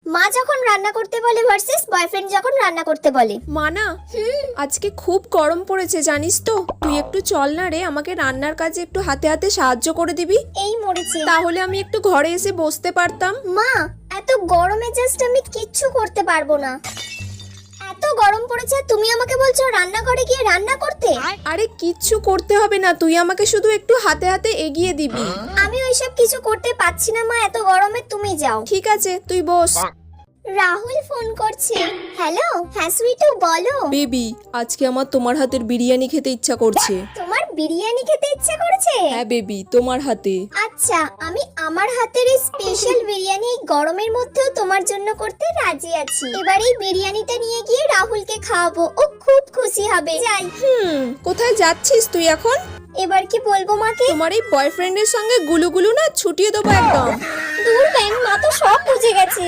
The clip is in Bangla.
মা যখন রান্না করতে বলে ভার্সেস বয়ফ্রেন্ড যখন রান্না করতে বলে। মানা, আজকে খুব গরম পড়েছে জানিস তো। তুই একটু চল না রে, আমাকে রান্নার কাজে একটু হাতে হাতে সাহায্য করে দিবি। এই মরেছে। তাহলে আমি একটু ঘরে এসে বসতে পারতাম। মা, এত গরমে জাস্ট আমি কিচ্ছু করতে পারবো না। এত গরম পড়েছে, তুমি আমাকে বলছো রান্নাঘরে গিয়ে রান্না করতে? আরে কিচ্ছু করতে হবে না, তুই আমাকে শুধু একটু হাতে হাতে এগিয়ে দিবি। আমি ওইসব কিছু করতে পারছি না মা, এত গরমে তুমি যাও। ঠিক আছে, তুই বস। রাহুল ফোন করছে। হ্যালো, হ্যাঁ সুইটু বলো। বেবি, আজকে আমার তোমার হাতের বিরিয়ানি খেতে ইচ্ছা করছে। তোমার বিরিয়ানি খেতে ইচ্ছে করেছে? হ্যাঁ বেবি, তোমার হাতে। আচ্ছা, আমি আমার হাতের এই স্পেশাল বিরিয়ানি এই গরমের মধ্যেও তোমার জন্য করতে রাজি আছি। এবার এই বিরিয়ানিটা নিয়ে গিয়ে রাহুলকে খাওয়াবো, ও খুব খুশি হবে। যাই। কোথায় যাচ্ছিস তুই এখন? এবার কি বলবো মাকে? তোমার এই বয়ফ্রেন্ডের সঙ্গে গুলুগুলু না ছুটিয়ে দেবো একদম। দূর ব্যাং, মা তো সব বুঝে গেছে।